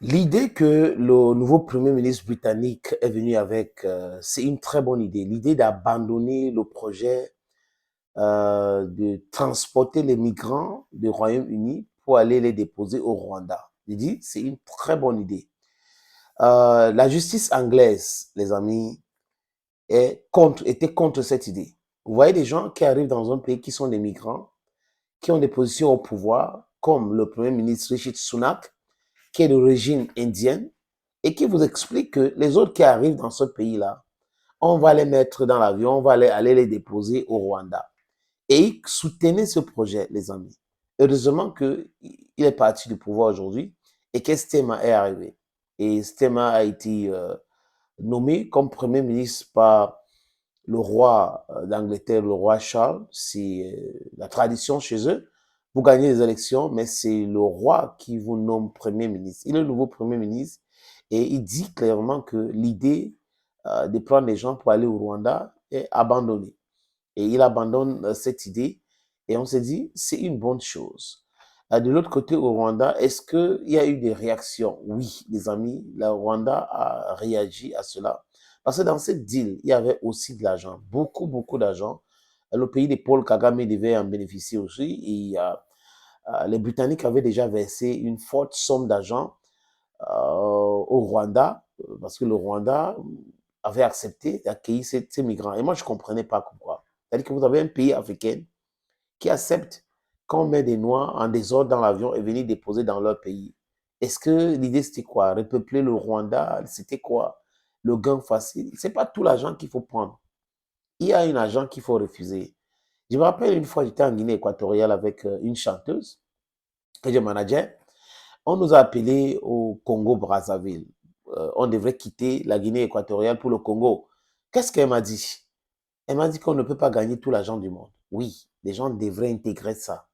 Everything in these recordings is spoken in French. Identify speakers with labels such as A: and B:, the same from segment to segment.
A: L'idée que le nouveau Premier ministre britannique est venu avec, c'est une très bonne idée. L'idée d'abandonner le projet de transporter les migrants du Royaume-Uni pour aller les déposer au Rwanda. Il dit, c'est une très bonne idée. La justice anglaise, les amis, était contre cette idée. Vous voyez des gens qui arrivent dans un pays qui sont des migrants, qui ont des positions au pouvoir, comme le Premier ministre Rishi Sunak, qui est d'origine indienne, et qui vous explique que les autres qui arrivent dans ce pays-là, on va les mettre dans l'avion, on va aller les déposer au Rwanda. Et il soutenait ce projet, les amis. Heureusement qu'il est parti du pouvoir aujourd'hui et que Stema est arrivé. Et Stema a été nommé comme Premier ministre par le roi d'Angleterre, le roi Charles. C'est la tradition chez eux. Vous gagnez les élections, mais c'est le roi qui vous nomme Premier ministre. Il est le nouveau Premier ministre et il dit clairement que l'idée de prendre les gens pour aller au Rwanda est abandonnée. Et il abandonne cette idée et on s'est dit, c'est une bonne chose. De l'autre côté, au Rwanda, est-ce qu'il y a eu des réactions? Oui, les amis, le Rwanda a réagi à cela. Parce que dans cette deal, il y avait aussi de l'argent, beaucoup, beaucoup d'argent. Le pays de Paul Kagame devait en bénéficier aussi. Et les Britanniques avaient déjà versé une forte somme d'argent au Rwanda, parce que le Rwanda avait accepté d'accueillir ces migrants. Et moi, je ne comprenais pas pourquoi. C'est-à-dire que vous avez un pays africain qui accepte qu'on met des Noirs en désordre dans l'avion et venir déposer dans leur pays. Est-ce que l'idée, c'était quoi? Repeupler le Rwanda, c'était quoi? Le gain facile? C'est pas tout l'argent qu'il faut prendre. Il y a un argent qu'il faut refuser. Je me rappelle une fois, j'étais en Guinée équatoriale avec une chanteuse que je manageais. On nous a appelés au Congo-Brazzaville. On devrait quitter la Guinée équatoriale pour le Congo. Qu'est-ce qu'elle m'a dit? Elle m'a dit qu'on ne peut pas gagner tout l'argent du monde. Oui, les gens devraient intégrer ça.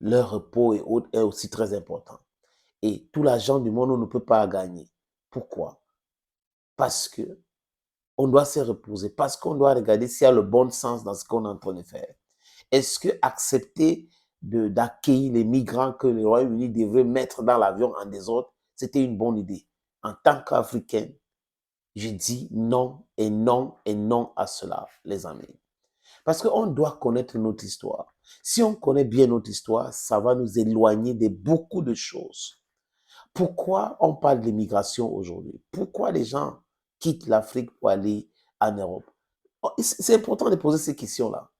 A: Leur repos et autres est aussi très important. Et tout l'argent du monde, on ne peut pas gagner. Pourquoi? Parce que on doit se reposer, parce qu'on doit regarder s'il y a le bon sens dans ce qu'on est en train de faire. Est-ce que accepter d'accueillir les migrants que le Royaume-Uni devrait mettre dans l'avion en désordre, c'était une bonne idée? En tant qu'Africain, je dis non et non et non à cela, les amis. Parce qu'on doit connaître notre histoire. Si on connaît bien notre histoire, ça va nous éloigner de beaucoup de choses. Pourquoi on parle d'immigration aujourd'hui? Pourquoi les gens quittent l'Afrique pour aller en Europe? C'est important de poser ces questions-là.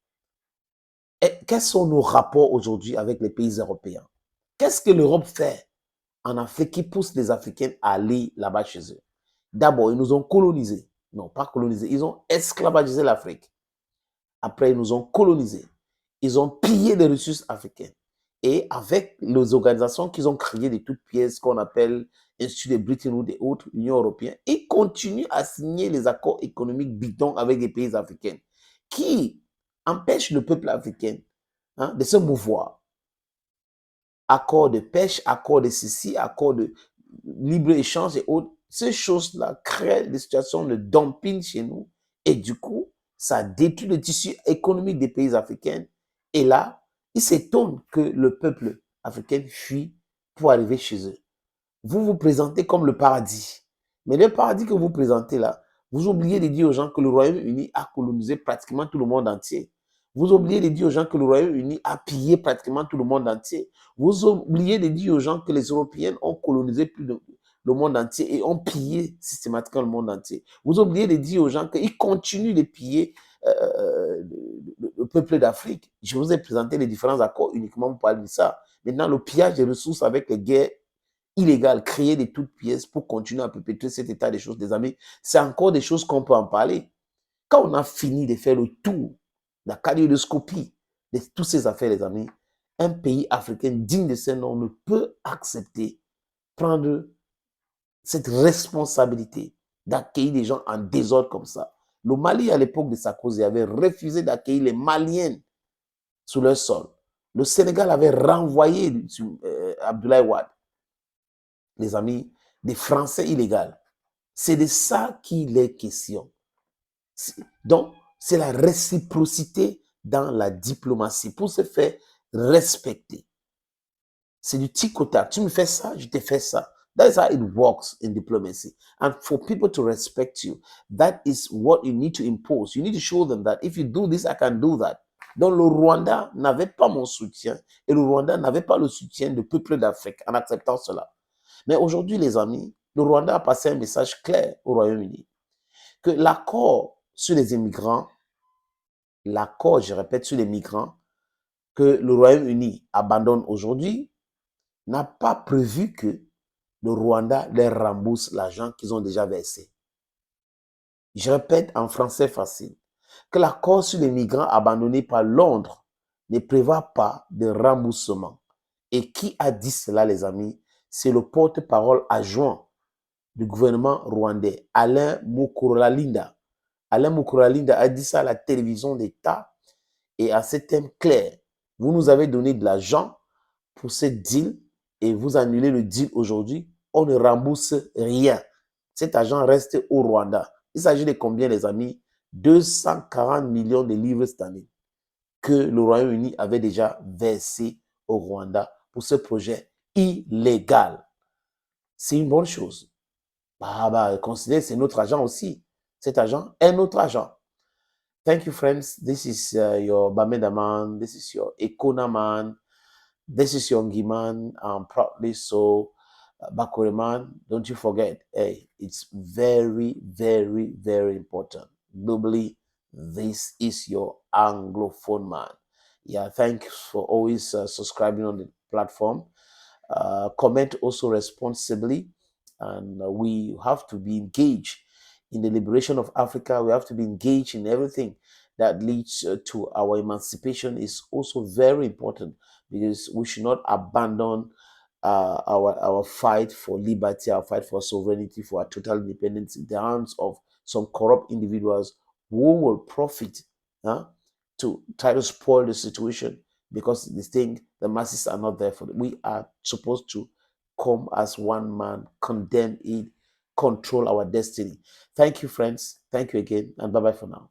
A: Et quels sont nos rapports aujourd'hui avec les pays européens? Qu'est-ce que l'Europe fait en Afrique qui pousse les Africains à aller là-bas chez eux? D'abord, ils nous ont colonisés. Non, pas colonisés. Ils ont esclavagisé l'Afrique. Après, ils nous ont colonisés. Ils ont pillé les ressources africaines. Et avec les organisations qu'ils ont créées de toutes pièces, qu'on appelle Institut de Bretton Woods et autres, Union européenne, ils continuent à signer les accords économiques bidons avec les pays africains qui empêchent le peuple africain de se mouvoir. Accords de pêche, accords de ceci, accords de libre-échange et autres. Ces choses-là créent des situations de dumping chez nous et du coup, ça détruit le tissu économique des pays africains. Et là, ils s'étonnent que le peuple africain fuit pour arriver chez eux. Vous vous présentez comme le paradis. Mais le paradis que vous présentez là, vous oubliez de dire aux gens que le Royaume-Uni a colonisé pratiquement tout le monde entier. Vous oubliez de dire aux gens que le Royaume-Uni a pillé pratiquement tout le monde entier. Vous oubliez de dire aux gens que les Européens ont colonisé le monde entier et ont pillé systématiquement le monde entier. Vous oubliez de dire aux gens qu'ils continuent de piller le peuple d'Afrique. Je vous ai présenté les différents accords uniquement pour parler de ça. Maintenant, le pillage des ressources avec les guerres illégales créées de toutes pièces pour continuer à perpétuer cet état des choses, des amis, c'est encore des choses qu'on peut en parler. Quand on a fini de faire le tour, la kaléidoscopie de toutes ces affaires, les amis, un pays africain digne de ce nom ne peut accepter, prendre cette responsabilité d'accueillir des gens en désordre comme ça. Le Mali, à l'époque de Sarkozy, avait refusé d'accueillir les Maliens sur leur sol. Le Sénégal avait renvoyé Abdoulaye Wade, les amis, des Français illégaux. C'est de ça qu'il est question. Donc, c'est la réciprocité dans la diplomatie pour se faire respecter. C'est du tic au tac. Tu me fais ça, je te fais ça. That's how it works in diplomacy. And for people to respect you, that is what you need to impose. You need to show them that if you do this, I can do that. Donc le Rwanda n'avait pas mon soutien et le Rwanda n'avait pas le soutien du peuple d'Afrique en acceptant cela. Mais aujourd'hui, les amis, le Rwanda a passé un message clair au Royaume-Uni que l'accord sur les immigrants, l'accord, je répète, sur les migrants que le Royaume-Uni abandonne aujourd'hui n'a pas prévu que le Rwanda leur rembourse l'argent qu'ils ont déjà versé. Je répète en français facile que l'accord sur les migrants abandonnés par Londres ne prévoit pas de remboursement. Et qui a dit cela, les amis? C'est le porte-parole adjoint du gouvernement rwandais, Alain Mukuralinda. Alain Mukuralinda a dit ça à la télévision d'État et à ce thème clair. Vous nous avez donné de l'argent pour ce deal et vous annulez le deal aujourd'hui, on ne rembourse rien. Cet argent reste au Rwanda. Il s'agit de combien, les amis? 240 millions de livres cette année que le Royaume-Uni avait déjà versé au Rwanda pour ce projet illégal. C'est une bonne chose. Considérez, c'est notre argent aussi. Cet argent est notre argent. Thank you, friends. This is your Bamenda man. This is your Ekona man. This is your Ngiman. I'm proudly so. Bakure man, don't you forget, hey, it's very, very, very important. Globally, this is your Anglophone man. Yeah, thanks for always subscribing on the platform. Comment also responsibly, and we have to be engaged in the liberation of Africa. We have to be engaged in everything that leads to our emancipation is also very important, because we should not abandon our fight for liberty, our fight for sovereignty, for our total independence in the hands of some corrupt individuals who will profit to try to spoil the situation, because they think the masses are not there for them. We are supposed to come as one man, condemn it, control our destiny. Thank you, friends. Thank you again, and bye-bye for now.